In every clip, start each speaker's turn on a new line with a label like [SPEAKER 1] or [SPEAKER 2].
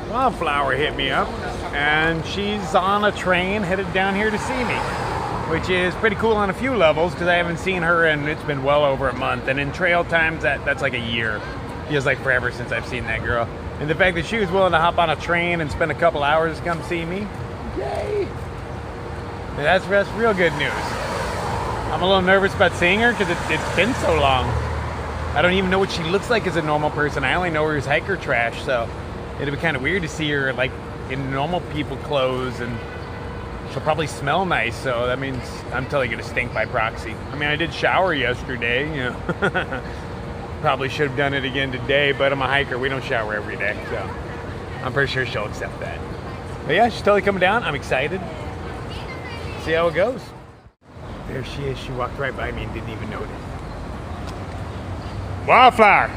[SPEAKER 1] Wildflower hit me up, and she's on a train headed down here to see me, which is pretty cool on a few levels because I haven't seen her and it's been well over a month. And in trail times, that's like a year. Feels like forever since I've seen that girl. And the fact that she was willing to hop on a train and spend a couple hours to come see me, yay! That's real good news. I'm a little nervous about seeing her because it's been so long. I don't even know what she looks like as a normal person. I only know her as hiker trash, so it'd be kind of weird to see her like in normal people clothes, and she'll probably smell nice, so that means I'm totally gonna stink by proxy. I mean, I did shower yesterday, you know. Probably should have done it again today, but I'm a hiker. We don't shower every day, so I'm pretty sure she'll accept that. But yeah, she's totally coming down. I'm excited. See how it goes. There she is. She walked right by me and didn't even notice. Wildflower!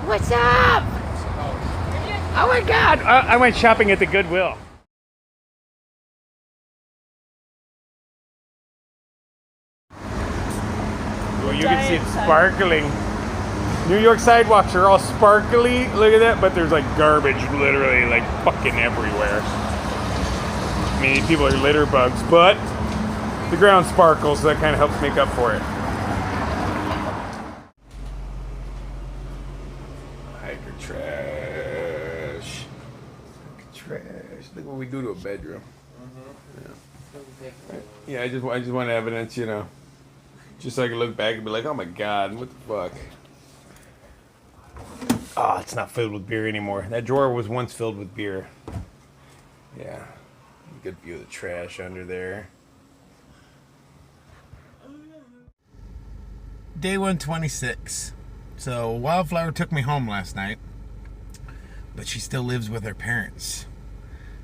[SPEAKER 1] What's up? Oh my God! I went shopping at the Goodwill. Well, you can see it sparkling. New York sidewalks are all sparkly. Look at that, but there's like garbage literally like fucking everywhere. I mean, people are litter bugs, but the ground sparkles, so that kind of helps make up for it. Hiker trash. Hiker trash. Look what we do to a bedroom. Yeah, I just want evidence, you know. Just so I can look back and be like, oh my God, what the fuck? Oh, it's not filled with beer anymore. That drawer was once filled with beer. Yeah. Good view of the trash under there. Day 126. So Wildflower took me home last night, but she still lives with her parents.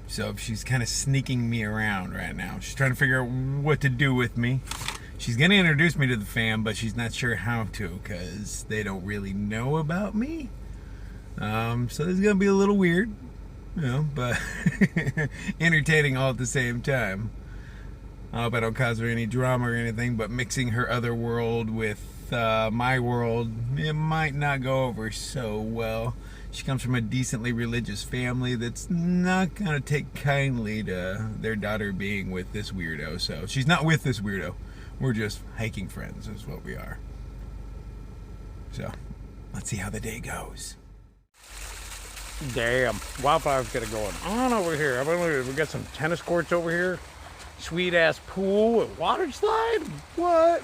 [SPEAKER 1] So she's kind of sneaking me around right now. She's trying to figure out what to do with me. She's going to introduce me to the fam, but she's not sure how to because they don't really know about me. So this is going to be a little weird, you know, but entertaining all at the same time. I hope I don't cause her any drama or anything, but mixing her other world with my world, it might not go over so well. She comes from a decently religious family that's not going to take kindly to their daughter being with this weirdo. So she's not with this weirdo. We're just hiking friends is what we are. So, let's see how the day goes. Damn, Wildflower's got it going on over here. I mean, we got some tennis courts over here. Sweet ass pool, and water slide. What?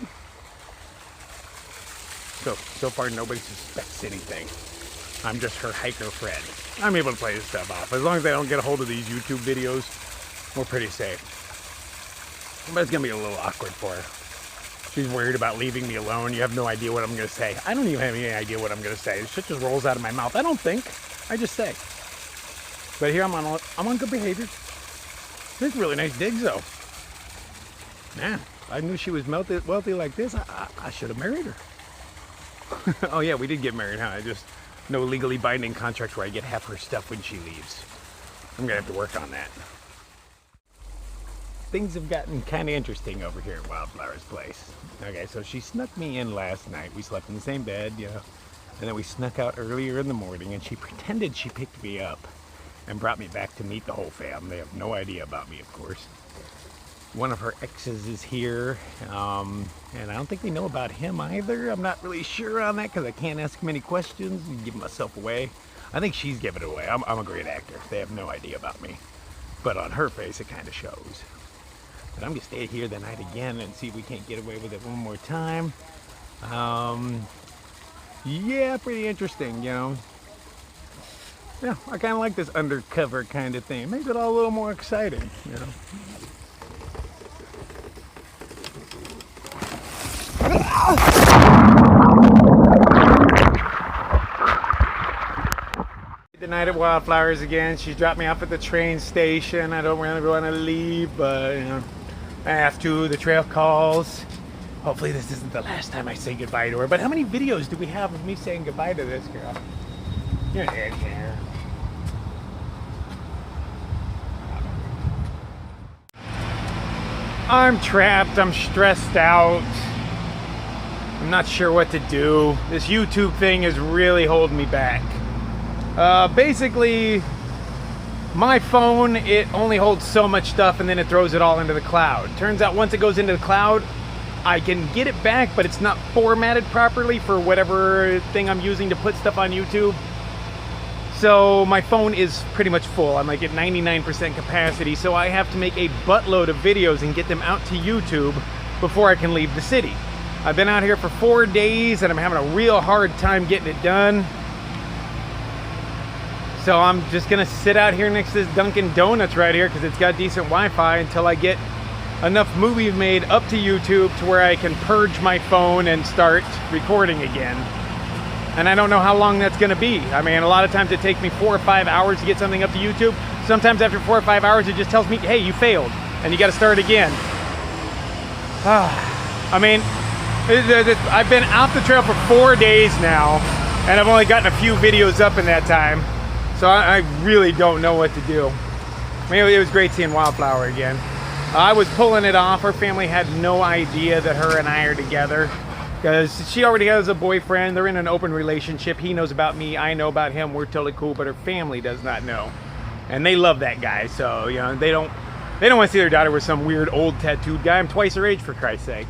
[SPEAKER 1] So far nobody suspects anything. I'm just her hiker friend. I'm able to play this stuff off. As long as I don't get a hold of these YouTube videos, we're pretty safe. But it's gonna be a little awkward for her. She's worried about leaving me alone. You have no idea what I'm gonna say. I don't even have any idea what I'm gonna say. This shit just rolls out of my mouth. I don't think. I just say. But here I'm on good behavior. This is really nice digs though. Man, if I knew she was wealthy like this, I should have married her. Oh yeah, we did get married, huh? Just no legally binding contract where I get half her stuff when she leaves. I'm gonna have to work on that. Things have gotten kind of interesting over here at Wildflower's place. Okay, so she snuck me in last night. We slept in the same bed, you know, and then we snuck out earlier in the morning, and she pretended she picked me up and brought me back to meet the whole fam. They have no idea about me, of course. One of her exes is here, and I don't think they know about him either. I'm not really sure on that because I can't ask him any questions and give myself away. I think she's giving it away. I'm a great actor. They have no idea about me. But on her face, it kind of shows. But I'm going to stay here the night again and see if we can't get away with it one more time. Yeah, pretty interesting, you know. Yeah, I kind of like this undercover kind of thing. It makes it all a little more exciting, you know. The night at Wildflowers again. She dropped me off at the train station. I don't really want to leave, but you know, I have to. The trail calls. Hopefully this isn't the last time I say goodbye to her. But how many videos do we have of me saying goodbye to this girl? You're dead here. I'm trapped. I'm stressed out. I'm not sure what to do. This YouTube thing is really holding me back. Basically, my phone, it only holds so much stuff and then it throws it all into the cloud. Turns out once it goes into the cloud, I can get it back, but it's not formatted properly for whatever thing I'm using to put stuff on YouTube. So my phone is pretty much full. I'm like at 99% capacity, so I have to make a buttload of videos and get them out to YouTube before I can leave the city. I've been out here for 4 days and I'm having a real hard time getting it done. So I'm just gonna sit out here next to this Dunkin' Donuts right here because it's got decent Wi-Fi until I get enough movies made up to YouTube to where I can purge my phone and start recording again. And I don't know how long that's gonna be. I mean, a lot of times it takes me 4 or 5 hours to get something up to YouTube. Sometimes after 4 or 5 hours, it just tells me, hey, you failed, and you gotta start again. I mean, I've been out the trail for 4 days now, and I've only gotten a few videos up in that time. So I really don't know what to do. I mean, it was great seeing Wildflower again. I was pulling it off. Her family had no idea that her and I are together, because she already has a boyfriend. They're in an open relationship. He knows about me, I know about him. We're totally cool, but her family does not know. And they love that guy, so you know, they don't want to see their daughter with some weird old tattooed guy. I'm twice her age, for Christ's sakes.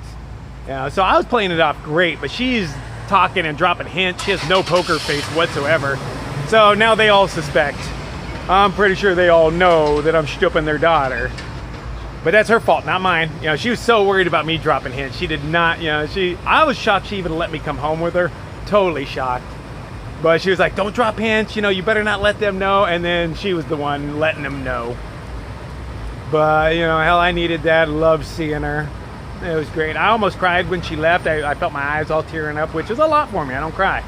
[SPEAKER 1] Yeah, so I was playing it off great, but she's talking and dropping hints. She has no poker face whatsoever. So now they all suspect. I'm pretty sure they all know that I'm stooping their daughter. But that's her fault, not mine. You know, she was so worried about me dropping hints. She did not, you know, I was shocked she even let me come home with her. Totally shocked. But she was like, don't drop hints, you know, you better not let them know. And then she was the one letting them know. But, you know, hell, I needed that. Loved seeing her. It was great. I almost cried when she left. I felt my eyes all tearing up, which is a lot for me. I don't cry.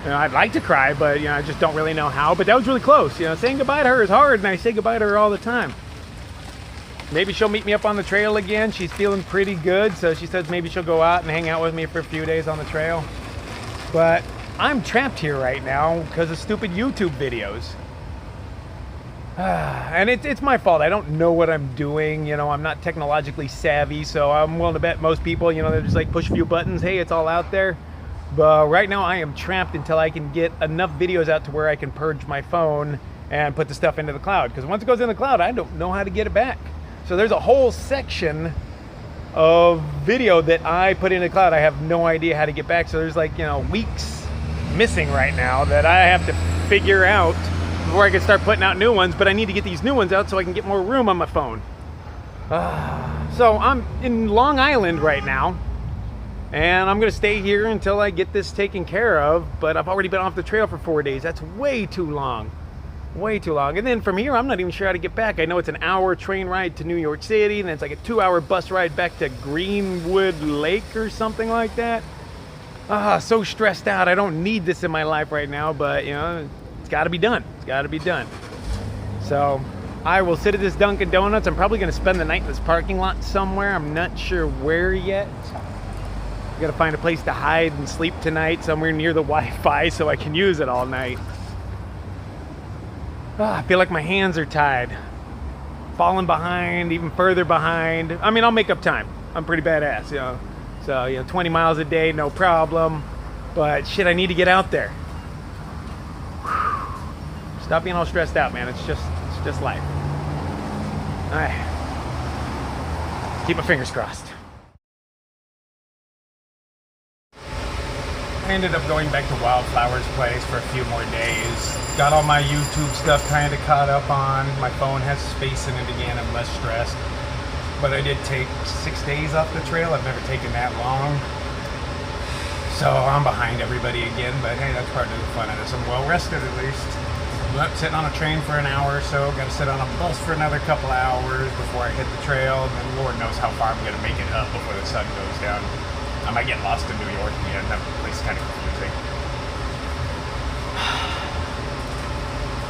[SPEAKER 1] You know, I'd like to cry, but, you know, I just don't really know how. But that was really close. You know, saying goodbye to her is hard, and I say goodbye to her all the time. Maybe she'll meet me up on the trail again. She's feeling pretty good, so she says maybe she'll go out and hang out with me for a few days on the trail. But I'm trapped here right now because of stupid YouTube videos. And it's my fault. I don't know what I'm doing. You know, I'm not technologically savvy, so I'm willing to bet most people, you know, they're just like push a few buttons. Hey, it's all out there. But right now I am trapped until I can get enough videos out to where I can purge my phone and put the stuff into the cloud. Because once it goes in the cloud, I don't know how to get it back. So there's a whole section of video that I put into the cloud. I have no idea how to get back. So there's like, you know, weeks missing right now that I have to figure out before I can start putting out new ones. But I need to get these new ones out so I can get more room on my phone. So I'm in Long Island right now, and I'm gonna stay here until I get this taken care of. But I've already been off the trail for 4 days. That's way too long. Way too long. And then from here, I'm not even sure how to get back. I know it's an hour train ride to New York City, and then it's like a 2-hour bus ride back to Greenwood Lake or something like that. So stressed out. I don't need this in my life right now, but you know, it's gotta be done. It's gotta be done. So I will sit at this Dunkin' Donuts. I'm probably gonna spend the night in this parking lot somewhere. I'm not sure where yet. I gotta find a place to hide and sleep tonight somewhere near the Wi-Fi so I can use it all night. I feel like my hands are tied. Falling behind, even further behind. I mean, I'll make up time. I'm pretty badass, you know. So, you know, 20 miles a day, no problem. But shit, I need to get out there. Whew. Stop being all stressed out, man. It's just life. All right. Keep my fingers crossed. I ended up going back to Wildflower's place for a few more days. Got all my YouTube stuff kind of caught up on. My phone has space in it again. I'm less stressed. But I did take 6 days off the trail. I've never taken that long. So I'm behind everybody again, but hey, that's part of the fun of this. I'm well rested at least. I'm sitting on a train for an hour or so. Got to sit on a bus for another couple hours before I hit the trail. And then Lord knows how far I'm going to make it up before the sun goes down. I might get lost in New York again. That place is kind of confusing.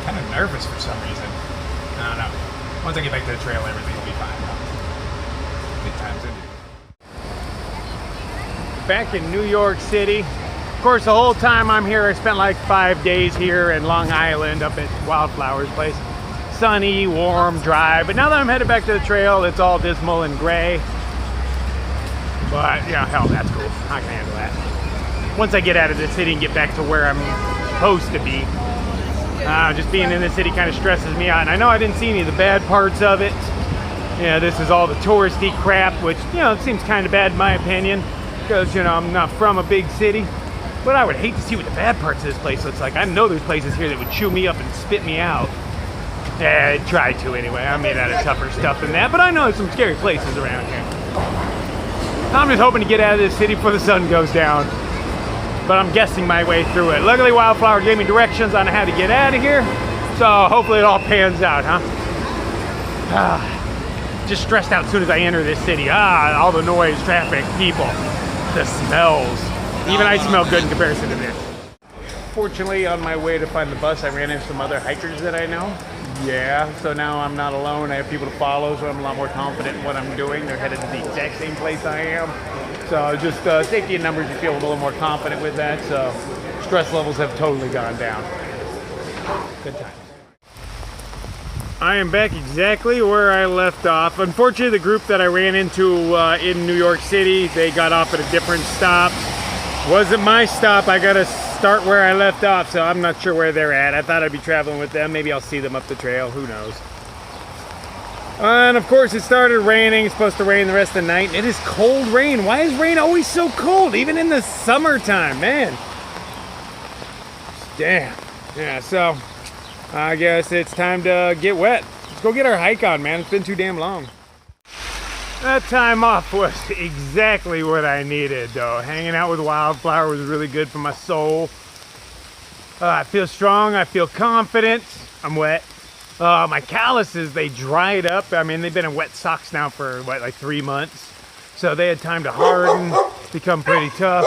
[SPEAKER 1] Kind of nervous for some reason. I don't know. Once I get back to the trail, everything will be fine. Good times indeed. Back in New York City. Of course, the whole time I'm here, I spent like 5 days here in Long Island up at Wildflower's place. Sunny, warm, dry. But now that I'm headed back to the trail, it's all dismal and gray. But, yeah, hell, that's cool. I can handle that. Once I get out of the city and get back to where I'm supposed to be, Just being in the city kind of stresses me out. And I know I didn't see any of the bad parts of it. Yeah, this is all the touristy crap, which, you know, it seems kind of bad in my opinion, because, you know, I'm not from a big city. But I would hate to see what the bad parts of this place looks like. I know there's places here that would chew me up and spit me out. Yeah, I'd try to anyway. I'm made out of tougher stuff than that, but I know there's some scary places around here. I'm just hoping to get out of this city before the sun goes down. But I'm guessing my way through it. Luckily, Wildflower gave me directions on how to get out of here, so hopefully it all pans out, huh? Just stressed out as soon as I enter this city. All the noise, traffic, people, the smells. Even I smell good in comparison to this. Fortunately, on my way to find the bus, I ran into some other hikers that I know. Yeah, so now I'm not alone. I have people to follow, so I'm a lot more confident in what I'm doing. They're headed to the exact same place I am. So just safety in numbers, you feel a little more confident with that. So stress levels have totally gone down. Good times. I am back exactly where I left off. Unfortunately, the group that I ran into in New York City, they got off at a different stop. Wasn't my stop. I gotta start where I left off, so I'm not sure where they're at. I thought I'd be traveling with them. Maybe I'll see them up the trail. Who knows? And of course, it started raining. It's supposed to rain the rest of the night. It is cold rain. Why is rain always so cold, even in the summertime, man? Damn. Yeah, so I guess it's time to get wet. Let's go get our hike on, man. It's been too damn long. That time off was exactly what I needed, though. Hanging out with Wildflower was really good for my soul. I feel strong. I feel confident. I'm wet. My calluses, they dried up. I mean, they've been in wet socks now for, what, like 3 months. So they had time to harden, become pretty tough.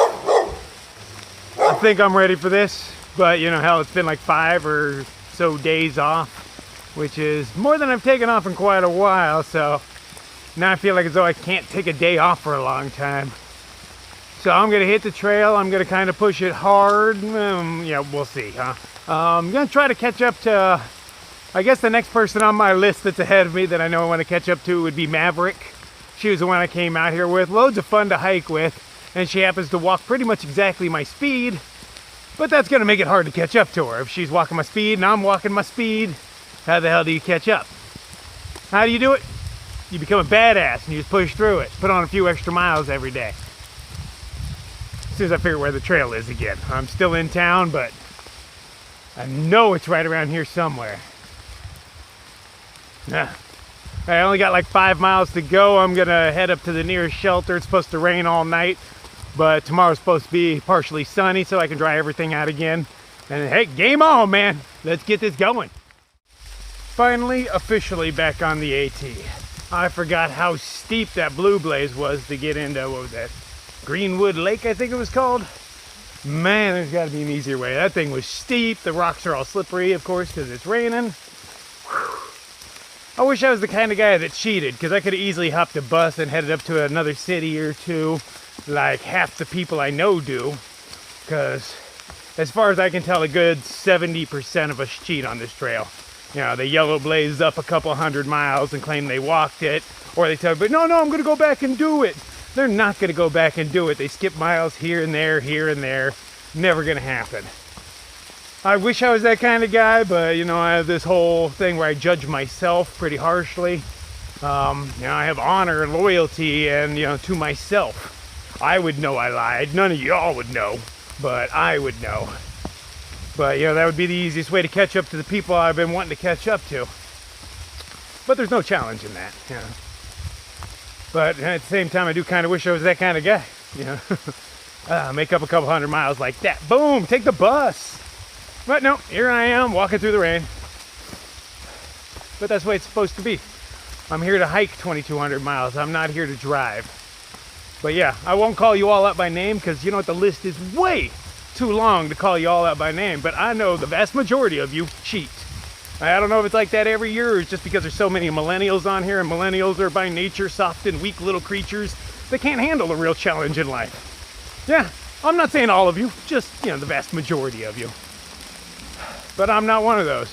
[SPEAKER 1] I think I'm ready for this. But, you know, hell, it's been like 5 or so days off, which is more than I've taken off in quite a while. So now I feel like as though I can't take a day off for a long time. So I'm gonna hit the trail. I'm gonna kind of push it hard. Yeah, we'll see, huh? I'm gonna try to catch up to, I guess the next person on my list that's ahead of me that I know I want to catch up to would be Maverick. She was the one I came out here with. Loads of fun to hike with, and she happens to walk pretty much exactly my speed. But that's gonna make it hard to catch up to her. If she's walking my speed and I'm walking my speed, how the hell do you catch up? How do you do it? You become a badass and you just push through it. Put on a few extra miles every day. As soon as I figure where the trail is again. I'm still in town, but I know it's right around here somewhere. I only got like 5 miles to go. I'm gonna head up to the nearest shelter. It's supposed to rain all night, but tomorrow's supposed to be partially sunny, so I can dry everything out again. And hey, game on, man. Let's get this going. Finally, officially back on the AT. I forgot how steep that Blue Blaze was to get into, what was that? Greenwood Lake, I think it was called. Man, there's gotta be an easier way. That thing was steep. The rocks are all slippery, of course, because it's raining. Whew. I wish I was the kind of guy that cheated, because I could have easily hopped a bus and headed up to another city or two, like half the people I know do. Because as far as I can tell, a good 70% of us cheat on this trail. You know, they yellow blaze up a couple 100 miles and claim they walked it, or they tell me, no, I'm going to go back and do it. They're not going to go back and do it. They skip miles here and there, Never going to happen. I wish I was that kind of guy, but, you know, I have this whole thing where I judge myself pretty harshly. You know, I have honor and loyalty and, you know, to myself. I would know I lied. None of y'all would know, but I would know. But, you know, that would be the easiest way to catch up to the people I've been wanting to catch up to. But there's no challenge in that, you know. But at the same time, I do kind of wish I was that kind of guy, you know. Make up a couple 100 miles like that. Boom, take the bus. But no, here I am walking through the rain. But that's the way it's supposed to be. I'm here to hike 2,200 miles. I'm not here to drive. But yeah, I won't call you all out by name because, you know what, the list is way too long to call you all out by name, but I know the vast majority of you cheat. I don't know if it's like that every year or it's just because there's so many millennials on here, and millennials are by nature soft and weak little creatures that can't handle a real challenge in life. Yeah, I'm not saying all of you, just, you know, the vast majority of you. But I'm not one of those.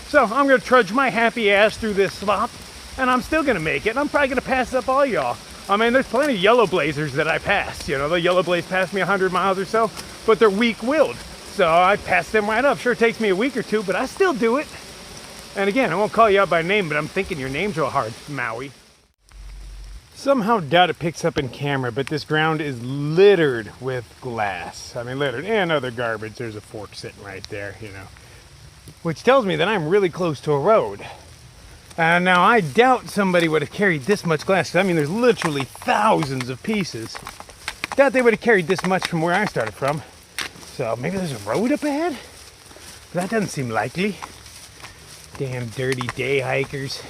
[SPEAKER 1] So I'm gonna trudge my happy ass through this slop, and I'm still gonna make it, and I'm probably gonna pass up all y'all. I mean, there's plenty of yellow blazers that I pass. You know, the yellow blaze passed me 100 miles or so, but they're weak-willed. So I passed them right up. Sure, it takes me a week or two, but I still do it. And again, I won't call you out by name, but I'm thinking your name's real hard, Maui. Somehow doubt it picks up in camera, but this ground is littered with glass. I mean, littered, and other garbage. There's a fork sitting right there, you know. Which tells me that I'm really close to a road. Now, I doubt somebody would have carried this much glass. I mean, there's literally thousands of pieces. Doubt they would have carried this much from where I started from. So maybe there's a road up ahead? That doesn't seem likely. Damn dirty day hikers.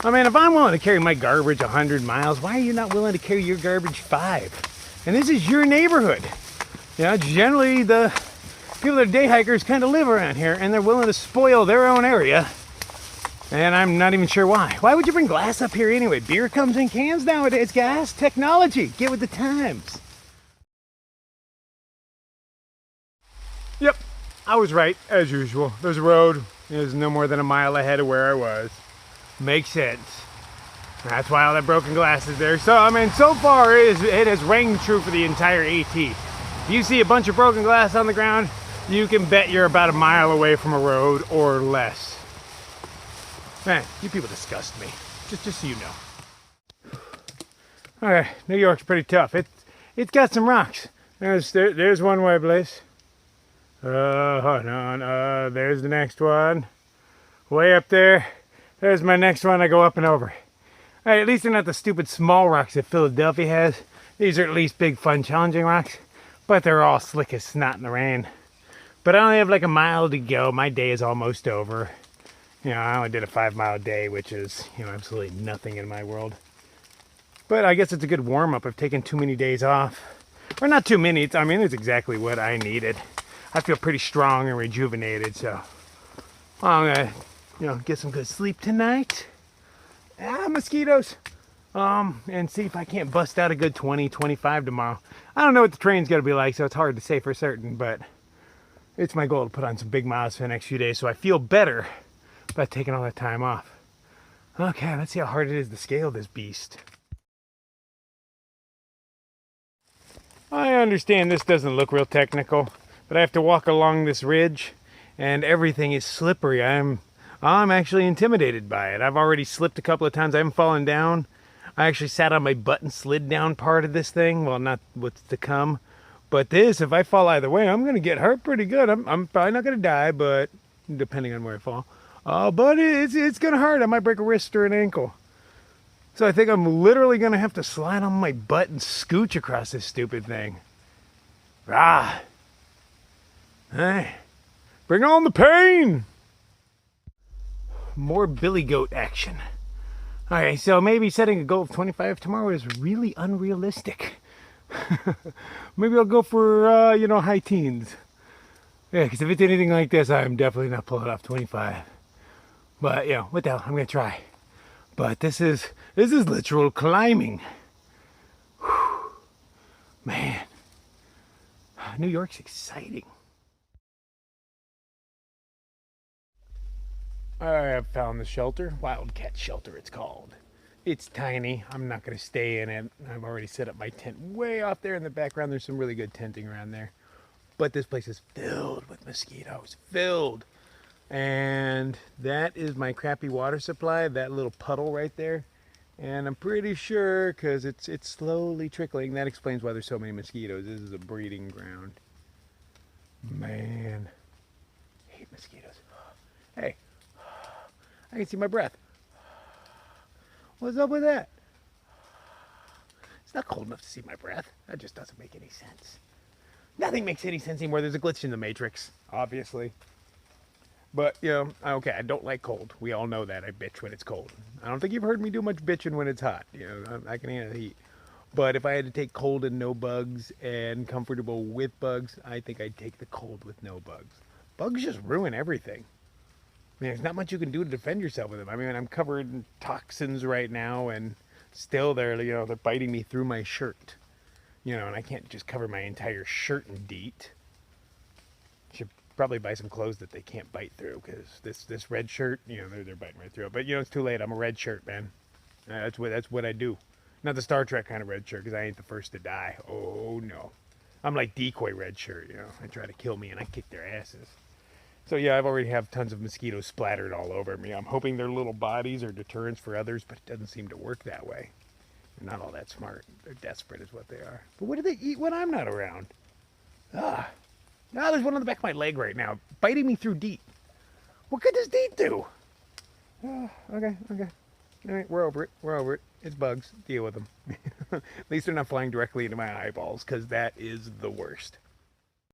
[SPEAKER 1] I mean, if I'm willing to carry my garbage 100 miles, why are you not willing to carry your garbage 5? And this is your neighborhood. You know, generally the people that are day hikers kind of live around here, and they're willing to spoil their own area. And I'm not even sure why. Why would you bring glass up here anyway? Beer comes in cans nowadays, guys. Technology. Get with the times. Yep, I was right, as usual. There's a road. It was no more than a mile ahead of where I was. Makes sense. That's why all that broken glass is there. So, I mean, so far it has rang true for the entire AT. If you see a bunch of broken glass on the ground, you can bet you're about a mile away from a road or less. Man, you people disgust me. Just so you know. Alright, New York's pretty tough. It's got some rocks. There's one way place. Hold on. There's the next one. Way up there. There's my next one. I go up and over. Alright, at least they're not the stupid small rocks that Philadelphia has. These are at least big, fun, challenging rocks. But they're all slick as snot in the rain. But I only have like a mile to go. My day is almost over. You know, I only did a 5-mile day, which is, you know, absolutely nothing in my world. But I guess it's a good warm-up. I've taken too many days off. Or not too many. I mean, it's exactly what I needed. I feel pretty strong and rejuvenated, so I'm gonna, you know, get some good sleep tonight. Mosquitoes. And see if I can't bust out a good 20, 25 tomorrow. I don't know what the train's gonna be like, so it's hard to say for certain, but it's my goal to put on some big miles for the next few days, so I feel better about taking all that time off. Okay, let's see how hard it is to scale this beast. I understand this doesn't look real technical, but I have to walk along this ridge, and everything is slippery. I'm actually intimidated by it. I've already slipped a couple of times. I haven't fallen down. I actually sat on my butt and slid down part of this thing. Well, not what's to come. But this, if I fall either way, I'm going to get hurt pretty good. I'm probably not going to die, but depending on where I fall. But it's going to hurt. I might break a wrist or an ankle. So I think I'm literally going to have to slide on my butt and scooch across this stupid thing. Ah. Hey, bring on the pain! More billy goat action. Alright, so maybe setting a goal of 25 tomorrow is really unrealistic. Maybe I'll go for, you know, high teens. Yeah, because if it's anything like this, I'm definitely not pulling off 25. But, you know, what the hell, I'm going to try. But this is literal climbing. Whew. Man, New York's exciting. I have found the shelter. Wildcat Shelter it's called. It's tiny. I'm not going to stay in it. I've already set up my tent way off there in the background. There's some really good tenting around there. But this place is filled with mosquitoes. Filled. And that is my crappy water supply. That little puddle right there. And I'm pretty sure, because it's slowly trickling, that explains why there's so many mosquitoes. This is a breeding ground. Man. I hate mosquitoes. Hey. I can see my breath. What's up with that? It's not cold enough to see my breath. That just doesn't make any sense. Nothing makes any sense anymore. There's a glitch in the Matrix, obviously. But, you know, okay, I don't like cold. We all know that. I bitch when it's cold. I don't think you've heard me do much bitching when it's hot. You know, I can handle the heat. But if I had to take cold and no bugs and comfortable with bugs, I think I'd take the cold with no bugs. Bugs just ruin everything. I mean, there's not much you can do to defend yourself with them. I mean, I'm covered in toxins right now, and still they're biting me through my shirt. You know, and I can't just cover my entire shirt in DEET. Should probably buy some clothes that they can't bite through, because this red shirt, you know, they're biting right through it. But you know, it's too late. I'm a red shirt, man. That's what I do. Not the Star Trek kind of red shirt, because I ain't the first to die. Oh no. I'm like decoy red shirt, you know. They try to kill me and I kick their asses. So yeah, I've already have tons of mosquitoes splattered all over me. I'm hoping their little bodies are deterrents for others, but it doesn't seem to work that way. They're not all that smart. They're desperate is what they are. But what do they eat when I'm not around? Ah. Ah, there's one on the back of my leg right now, biting me through DEET. What good does DEET do? Okay. All right, we're over it. It's bugs. Deal with them. At least they're not flying directly into my eyeballs, because that is the worst.